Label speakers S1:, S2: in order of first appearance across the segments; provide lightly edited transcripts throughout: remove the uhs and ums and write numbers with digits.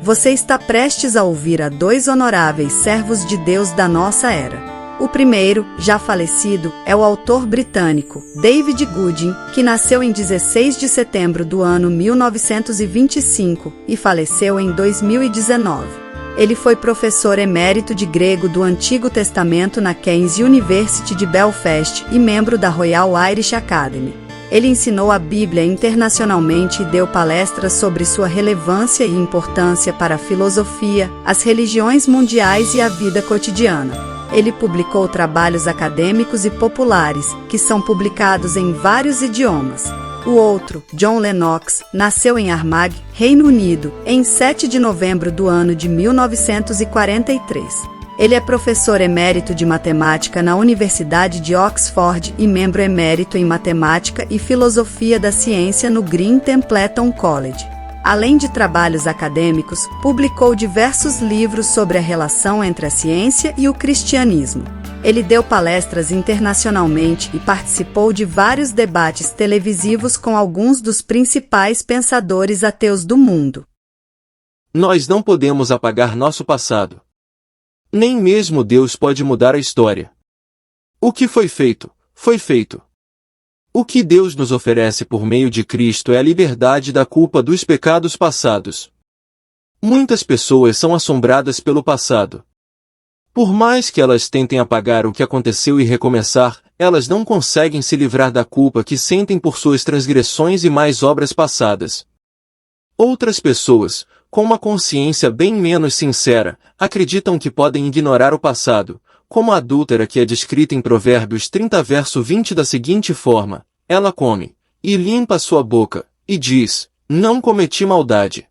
S1: Você está prestes a ouvir a dois honoráveis servos de Deus da nossa era. O primeiro, já falecido, é o autor britânico David Gooding, que nasceu em 16 de setembro do ano 1925 e faleceu em 2019. Ele foi professor emérito de grego do Antigo Testamento na King's University de Belfast e membro da Royal Irish Academy. Ele ensinou a Bíblia internacionalmente e deu palestras sobre sua relevância e importância para a filosofia, as religiões mundiais e a vida cotidiana. Ele publicou trabalhos acadêmicos e populares, que são publicados em vários idiomas. O outro, John Lennox, nasceu em Armagh, Reino Unido, em 7 de novembro do ano de 1943. Ele é professor emérito de matemática na Universidade de Oxford e membro emérito em matemática e filosofia da ciência no Green Templeton College. Além de trabalhos acadêmicos, publicou diversos livros sobre a relação entre a ciência e o cristianismo. Ele deu palestras internacionalmente e participou de vários debates televisivos com alguns dos principais pensadores ateus do mundo.
S2: Nós não podemos apagar nosso passado. Nem mesmo Deus pode mudar a história. O que foi feito, foi feito. O que Deus nos oferece por meio de Cristo é a liberdade da culpa dos pecados passados. Muitas pessoas são assombradas pelo passado. Por mais que elas tentem apagar o que aconteceu e recomeçar, elas não conseguem se livrar da culpa que sentem por suas transgressões e más obras passadas. Outras pessoas, com uma consciência bem menos sincera, acreditam que podem ignorar o passado, como a adúltera que é descrita em Provérbios 30 verso 20 da seguinte forma: ela come, e limpa sua boca, e diz, não cometi maldade.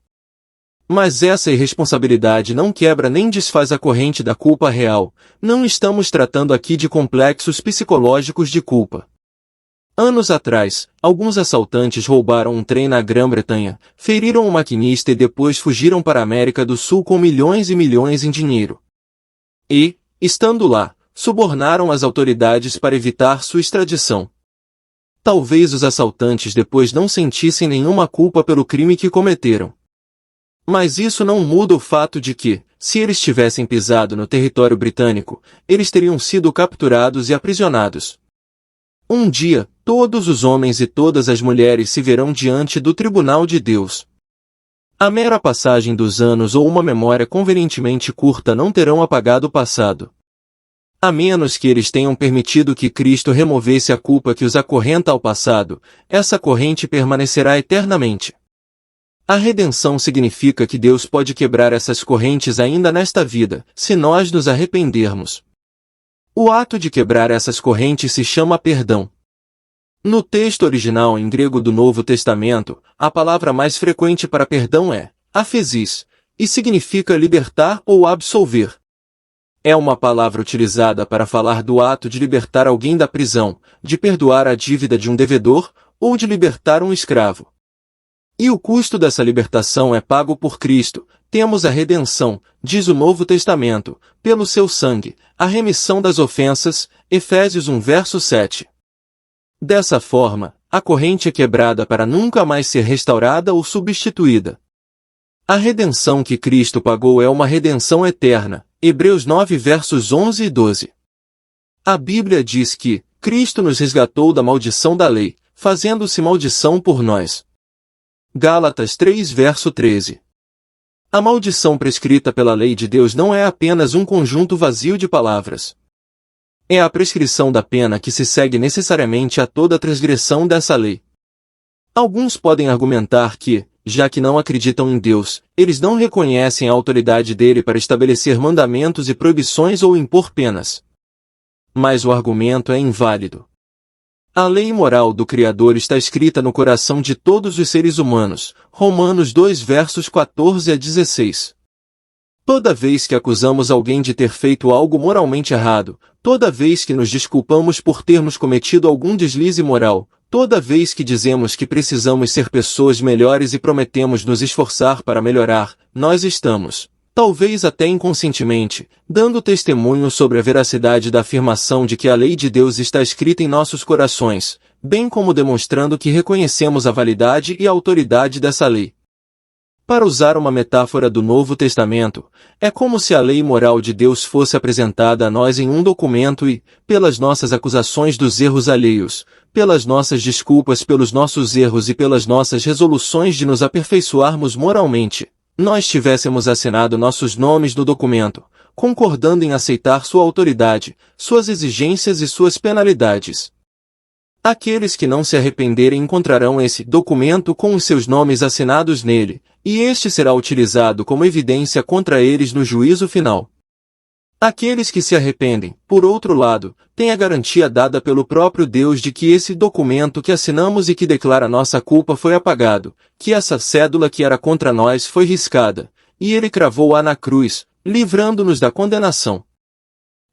S2: Mas essa irresponsabilidade não quebra nem desfaz a corrente da culpa real. Não estamos tratando aqui de complexos psicológicos de culpa. Anos atrás, alguns assaltantes roubaram um trem na Grã-Bretanha, feriram um maquinista e depois fugiram para a América do Sul com milhões e milhões em dinheiro. E, estando lá, subornaram as autoridades para evitar sua extradição. Talvez os assaltantes depois não sentissem nenhuma culpa pelo crime que cometeram. Mas isso não muda o fato de que, se eles tivessem pisado no território britânico, eles teriam sido capturados e aprisionados. Um dia, todos os homens e todas as mulheres se verão diante do tribunal de Deus. A mera passagem dos anos ou uma memória convenientemente curta não terão apagado o passado. A menos que eles tenham permitido que Cristo removesse a culpa que os acorrenta ao passado, essa corrente permanecerá eternamente. A redenção significa que Deus pode quebrar essas correntes ainda nesta vida, se nós nos arrependermos. O ato de quebrar essas correntes se chama perdão. No texto original em grego do Novo Testamento, a palavra mais frequente para perdão é aphesis, e significa libertar ou absolver. É uma palavra utilizada para falar do ato de libertar alguém da prisão, de perdoar a dívida de um devedor, ou de libertar um escravo. E o custo dessa libertação é pago por Cristo. Temos a redenção, diz o Novo Testamento, pelo seu sangue, a remissão das ofensas, Efésios 1 verso 7. Dessa forma, a corrente é quebrada para nunca mais ser restaurada ou substituída. A redenção que Cristo pagou é uma redenção eterna, Hebreus 9 versos 11 e 12. A Bíblia diz que Cristo nos resgatou da maldição da lei, fazendo-se maldição por nós. Gálatas 3 verso 13. A maldição prescrita pela lei de Deus não é apenas um conjunto vazio de palavras. É a prescrição da pena que se segue necessariamente a toda transgressão dessa lei. Alguns podem argumentar que, já que não acreditam em Deus, eles não reconhecem a autoridade dele para estabelecer mandamentos e proibições ou impor penas. Mas o argumento é inválido. A lei moral do Criador está escrita no coração de todos os seres humanos, Romanos 2 versos 14 a 16. Toda vez que acusamos alguém de ter feito algo moralmente errado, toda vez que nos desculpamos por termos cometido algum deslize moral, toda vez que dizemos que precisamos ser pessoas melhores e prometemos nos esforçar para melhorar, nós estamos, talvez até inconscientemente, dando testemunho sobre a veracidade da afirmação de que a lei de Deus está escrita em nossos corações, bem como demonstrando que reconhecemos a validade e a autoridade dessa lei. Para usar uma metáfora do Novo Testamento, é como se a lei moral de Deus fosse apresentada a nós em um documento e, pelas nossas acusações dos erros alheios, pelas nossas desculpas pelos nossos erros e pelas nossas resoluções de nos aperfeiçoarmos moralmente, nós tivéssemos assinado nossos nomes no documento, concordando em aceitar sua autoridade, suas exigências e suas penalidades. Aqueles que não se arrependerem encontrarão esse documento com os seus nomes assinados nele, e este será utilizado como evidência contra eles no juízo final. Aqueles que se arrependem, por outro lado, têm a garantia dada pelo próprio Deus de que esse documento que assinamos e que declara nossa culpa foi apagado, que essa cédula que era contra nós foi riscada, e ele cravou-a na cruz, livrando-nos da condenação.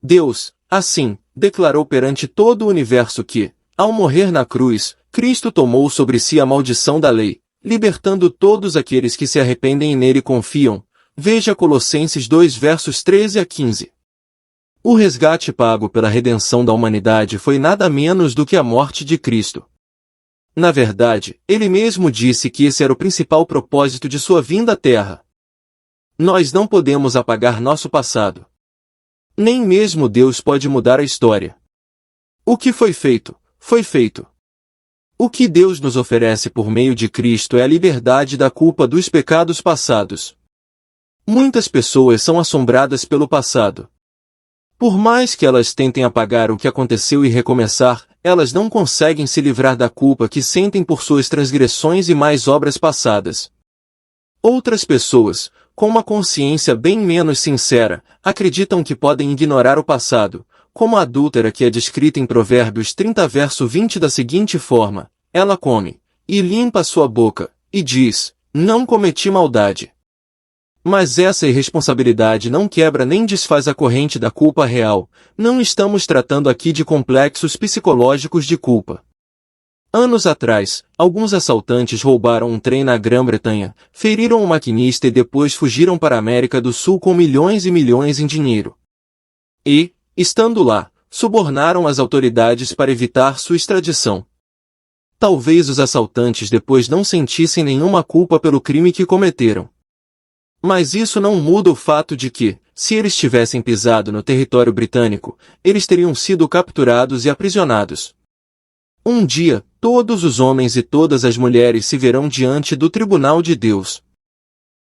S2: Deus, assim, declarou perante todo o universo que, ao morrer na cruz, Cristo tomou sobre si a maldição da lei, libertando todos aqueles que se arrependem e nele confiam. Veja Colossenses 2 versos 13 a 15. O resgate pago pela redenção da humanidade foi nada menos do que a morte de Cristo. Na verdade, ele mesmo disse que esse era o principal propósito de sua vinda à Terra. Nós não podemos apagar nosso passado. Nem mesmo Deus pode mudar a história. O que foi feito, foi feito. O que Deus nos oferece por meio de Cristo é a liberdade da culpa dos pecados passados. Muitas pessoas são assombradas pelo passado. Por mais que elas tentem apagar o que aconteceu e recomeçar, elas não conseguem se livrar da culpa que sentem por suas transgressões e más obras passadas. Outras pessoas, com uma consciência bem menos sincera, acreditam que podem ignorar o passado, como a adúltera que é descrita em Provérbios 30 verso 20 da seguinte forma: ela come, e limpa sua boca, e diz, não cometi maldade. Mas essa irresponsabilidade não quebra nem desfaz a corrente da culpa real. Não estamos tratando aqui de complexos psicológicos de culpa. Anos atrás, alguns assaltantes roubaram um trem na Grã-Bretanha, feriram um maquinista e depois fugiram para a América do Sul com milhões e milhões em dinheiro. E, estando lá, subornaram as autoridades para evitar sua extradição. Talvez os assaltantes depois não sentissem nenhuma culpa pelo crime que cometeram. Mas isso não muda o fato de que, se eles tivessem pisado no território britânico, eles teriam sido capturados e aprisionados. Um dia, todos os homens e todas as mulheres se verão diante do tribunal de Deus.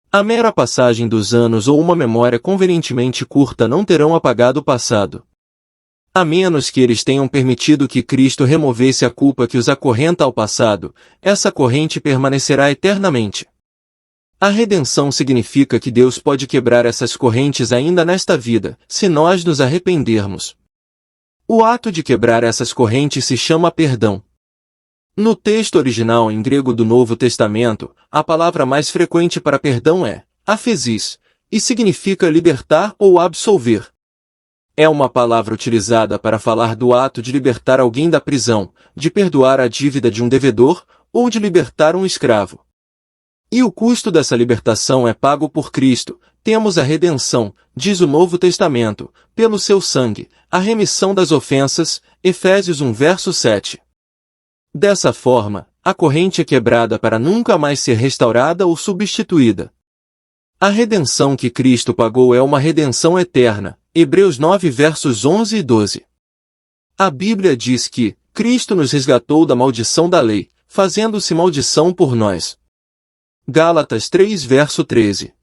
S2: A mera passagem dos anos ou uma memória convenientemente curta não terão apagado o passado. A menos que eles tenham permitido que Cristo removesse a culpa que os acorrenta ao passado, essa corrente permanecerá eternamente. A redenção significa que Deus pode quebrar essas correntes ainda nesta vida, se nós nos arrependermos. O ato de quebrar essas correntes se chama perdão. No texto original em grego do Novo Testamento, a palavra mais frequente para perdão é aphesis, e significa libertar ou absolver. É uma palavra utilizada para falar do ato de libertar alguém da prisão, de perdoar a dívida de um devedor, ou de libertar um escravo. E o custo dessa libertação é pago por Cristo. Temos a redenção, diz o Novo Testamento, pelo seu sangue, a remissão das ofensas, Efésios 1 verso 7. Dessa forma, a corrente é quebrada para nunca mais ser restaurada ou substituída. A redenção que Cristo pagou é uma redenção eterna, Hebreus 9 versos 11 e 12. A Bíblia diz que Cristo nos resgatou da maldição da lei, fazendo-se maldição por nós. Gálatas 3 verso 13.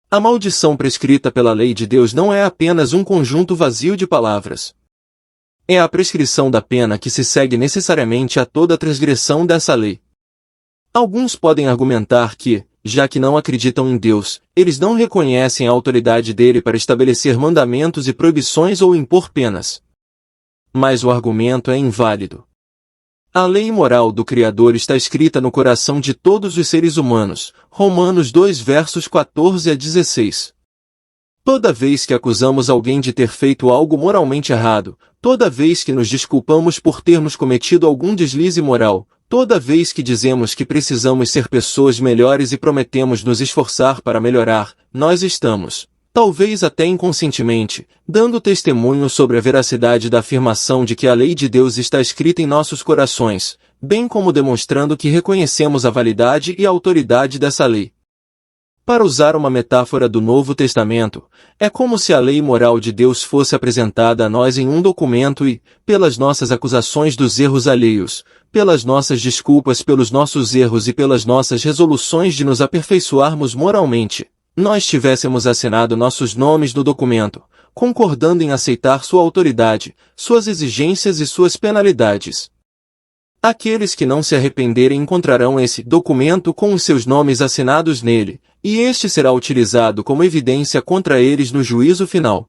S2: A maldição prescrita pela lei de Deus não é apenas um conjunto vazio de palavras. É a prescrição da pena que se segue necessariamente a toda transgressão dessa lei. Alguns podem argumentar que, já que não acreditam em Deus, eles não reconhecem a autoridade dele para estabelecer mandamentos e proibições ou impor penas. Mas o argumento é inválido. A lei moral do Criador está escrita no coração de todos os seres humanos, Romanos 2 versos 14 a 16. Toda vez que acusamos alguém de ter feito algo moralmente errado, toda vez que nos desculpamos por termos cometido algum deslize moral, toda vez que dizemos que precisamos ser pessoas melhores e prometemos nos esforçar para melhorar, nós estamos, talvez até inconscientemente, dando testemunho sobre a veracidade da afirmação de que a lei de Deus está escrita em nossos corações, bem como demonstrando que reconhecemos a validade e a autoridade dessa lei. Para usar uma metáfora do Novo Testamento, é como se a lei moral de Deus fosse apresentada a nós em um documento e, pelas nossas acusações dos erros alheios, pelas nossas desculpas pelos nossos erros e pelas nossas resoluções de nos aperfeiçoarmos moralmente, nós tivéssemos assinado nossos nomes no documento, concordando em aceitar sua autoridade, suas exigências e suas penalidades. Aqueles que não se arrependerem encontrarão esse documento com os seus nomes assinados nele, e este será utilizado como evidência contra eles no juízo final.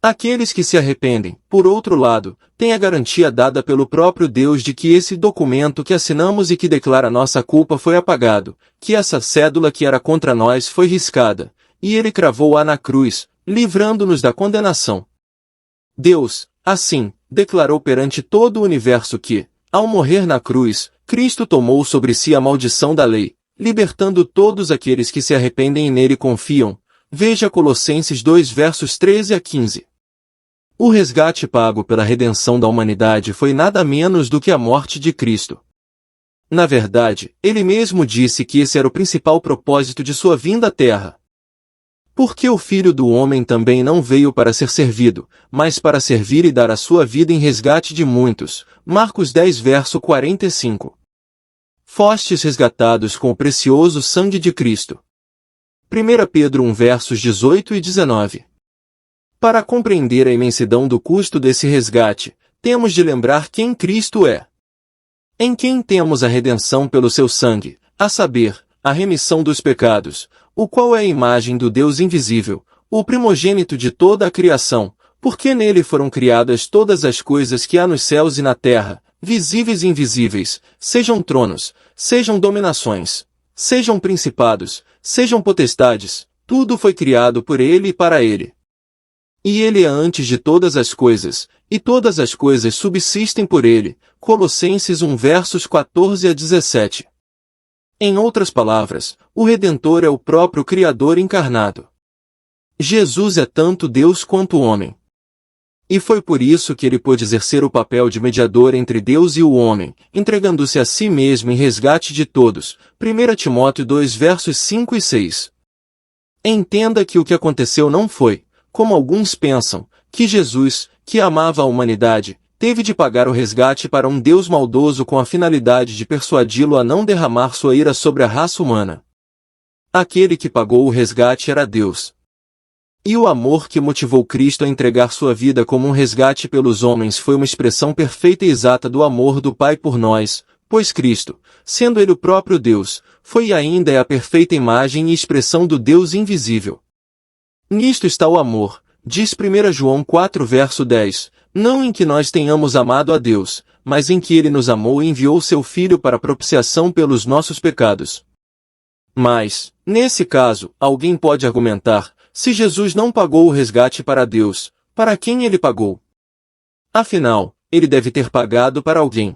S2: Aqueles que se arrependem, por outro lado, têm a garantia dada pelo próprio Deus de que esse documento que assinamos e que declara nossa culpa foi apagado, que essa cédula que era contra nós foi riscada, e ele cravou-a na cruz, livrando-nos da condenação. Deus, assim, declarou perante todo o universo que, ao morrer na cruz, Cristo tomou sobre si a maldição da lei, libertando todos aqueles que se arrependem e nele confiam. Veja Colossenses 2 versos 13 a 15. O resgate pago pela redenção da humanidade foi nada menos do que a morte de Cristo. Na verdade, ele mesmo disse que esse era o principal propósito de sua vinda à Terra. Porque o Filho do Homem também não veio para ser servido, mas para servir e dar a sua vida em resgate de muitos. Marcos 10 verso 45. Fostes resgatados com o precioso sangue de Cristo. 1 Pedro 1 versos 18 e 19. Para compreender a imensidão do custo desse resgate, temos de lembrar quem Cristo é. Em quem temos a redenção pelo seu sangue, a saber, a remissão dos pecados, o qual é a imagem do Deus invisível, o primogênito de toda a criação, porque nele foram criadas todas as coisas que há nos céus e na terra, visíveis e invisíveis, sejam tronos, sejam dominações, sejam principados, sejam potestades, tudo foi criado por ele e para ele. E ele é antes de todas as coisas, e todas as coisas subsistem por ele. Colossenses 1 versos 14 a 17. Em outras palavras, o Redentor é o próprio Criador encarnado. Jesus é tanto Deus quanto homem. E foi por isso que ele pôde exercer o papel de mediador entre Deus e o homem, entregando-se a si mesmo em resgate de todos. 1 Timóteo 2 versos 5 e 6. Entenda que o que aconteceu não foi, como alguns pensam, que Jesus, que amava a humanidade, teve de pagar o resgate para um Deus maldoso com a finalidade de persuadi-lo a não derramar sua ira sobre a raça humana. Aquele que pagou o resgate era Deus. E o amor que motivou Cristo a entregar sua vida como um resgate pelos homens foi uma expressão perfeita e exata do amor do Pai por nós, pois Cristo, sendo ele o próprio Deus, foi e ainda é a perfeita imagem e expressão do Deus invisível. Nisto está o amor, diz 1 João 4 verso 10, não em que nós tenhamos amado a Deus, mas em que ele nos amou e enviou seu Filho para propiciação pelos nossos pecados. Mas, nesse caso, alguém pode argumentar, se Jesus não pagou o resgate para Deus, para quem ele pagou? Afinal, ele deve ter pagado para alguém.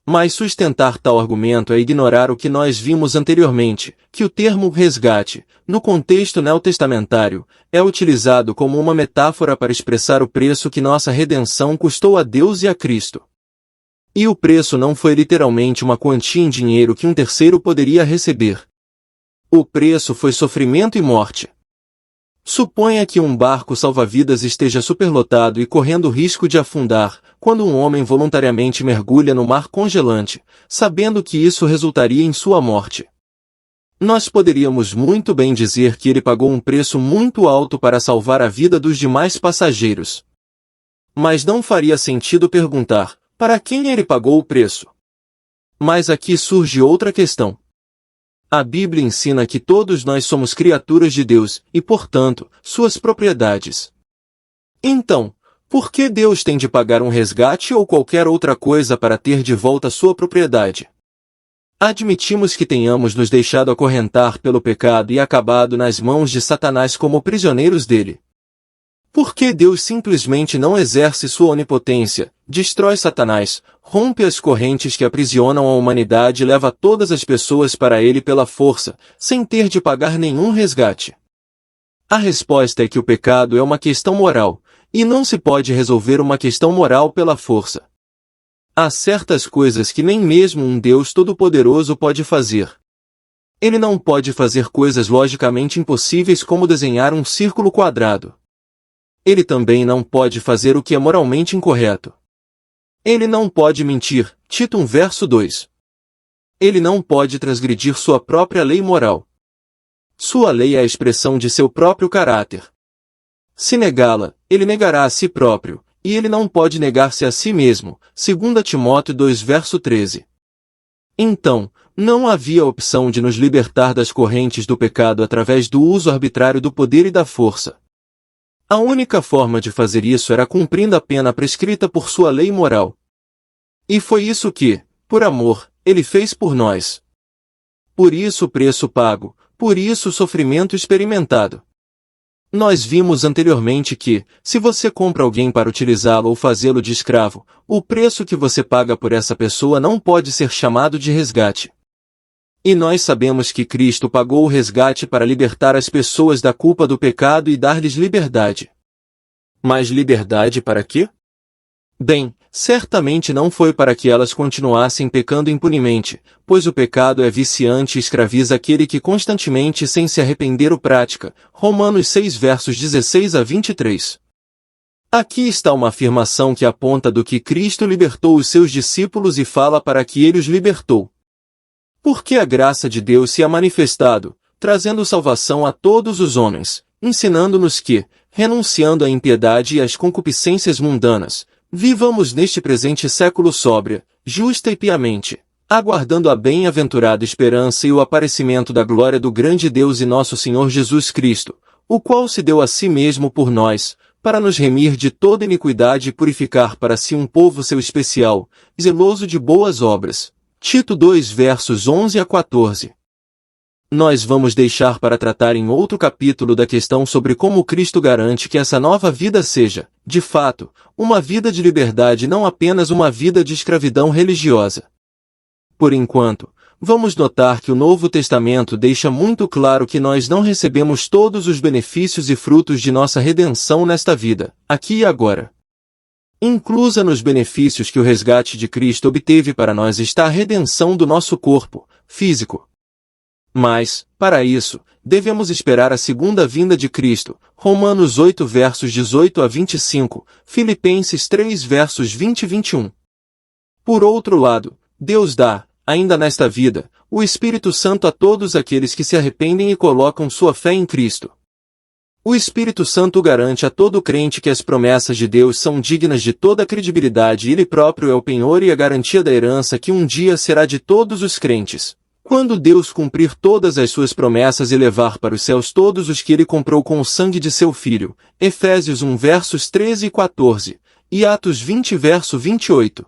S2: Mas sustentar tal argumento é ignorar o que nós vimos anteriormente, que o termo resgate, no contexto neotestamentário, é utilizado como uma metáfora para expressar o preço que nossa redenção custou a Deus e a Cristo. E o preço não foi literalmente uma quantia em dinheiro que um terceiro poderia receber. O preço foi sofrimento e morte. Suponha que um barco salva-vidas esteja superlotado e correndo risco de afundar, quando um homem voluntariamente mergulha no mar congelante, sabendo que isso resultaria em sua morte. Nós poderíamos muito bem dizer que ele pagou um preço muito alto para salvar a vida dos demais passageiros. Mas não faria sentido perguntar, para quem ele pagou o preço? Mas aqui surge outra questão. A Bíblia ensina que todos nós somos criaturas de Deus, e portanto, suas propriedades. Então, por que Deus tem de pagar um resgate ou qualquer outra coisa para ter de volta sua propriedade? Admitimos que tenhamos nos deixado acorrentar pelo pecado e acabado nas mãos de Satanás como prisioneiros dele. Por que Deus simplesmente não exerce sua onipotência, destrói Satanás, rompe as correntes que aprisionam a humanidade e leva todas as pessoas para ele pela força, sem ter de pagar nenhum resgate? A resposta é que o pecado é uma questão moral, e não se pode resolver uma questão moral pela força. Há certas coisas que nem mesmo um Deus Todo-Poderoso pode fazer. Ele não pode fazer coisas logicamente impossíveis como desenhar um círculo quadrado. Ele também não pode fazer o que é moralmente incorreto. Ele não pode mentir, Tito 1 verso 2. Ele não pode transgredir sua própria lei moral. Sua lei é a expressão de seu próprio caráter. Se negá-la, ele negará a si próprio, e ele não pode negar-se a si mesmo, 2 Timóteo 2 verso 13. Então, não havia opção de nos libertar das correntes do pecado através do uso arbitrário do poder e da força. A única forma de fazer isso era cumprindo a pena prescrita por sua lei moral. E foi isso que, por amor, ele fez por nós. Por isso o preço pago, por isso o sofrimento experimentado. Nós vimos anteriormente que, se você compra alguém para utilizá-lo ou fazê-lo de escravo, o preço que você paga por essa pessoa não pode ser chamado de resgate. E nós sabemos que Cristo pagou o resgate para libertar as pessoas da culpa do pecado e dar-lhes liberdade. Mas liberdade para quê? Bem, certamente não foi para que elas continuassem pecando impunemente, pois o pecado é viciante e escraviza aquele que constantemente sem se arrepender o pratica. Romanos 6 versos 16 a 23. Aqui está uma afirmação que aponta do que Cristo libertou os seus discípulos e fala para que ele os libertou. Porque a graça de Deus se ha manifestado, trazendo salvação a todos os homens, ensinando-nos que, renunciando à impiedade e às concupiscências mundanas, vivamos neste presente século sóbria, justa e piamente, aguardando a bem-aventurada esperança e o aparecimento da glória do grande Deus e nosso Senhor Jesus Cristo, o qual se deu a si mesmo por nós, para nos remir de toda iniquidade e purificar para si um povo seu especial, zeloso de boas obras. Tito 2 versos 11 a 14. Nós vamos deixar para tratar em outro capítulo da questão sobre como Cristo garante que essa nova vida seja, de fato, uma vida de liberdade e não apenas uma vida de escravidão religiosa. Por enquanto, vamos notar que o Novo Testamento deixa muito claro que nós não recebemos todos os benefícios e frutos de nossa redenção nesta vida, aqui e agora. Inclusa nos benefícios que o resgate de Cristo obteve para nós está a redenção do nosso corpo, físico. Mas, para isso, devemos esperar a segunda vinda de Cristo, Romanos 8 versos 18 a 25, Filipenses 3 versos 20 e 21. Por outro lado, Deus dá, ainda nesta vida, o Espírito Santo a todos aqueles que se arrependem e colocam sua fé em Cristo. O Espírito Santo garante a todo crente que as promessas de Deus são dignas de toda a credibilidade e Ele próprio é o penhor e a garantia da herança que um dia será de todos os crentes. Quando Deus cumprir todas as suas promessas e levar para os céus todos os que Ele comprou com o sangue de seu Filho, Efésios 1 versos 13 e 14, e Atos 20 verso 28.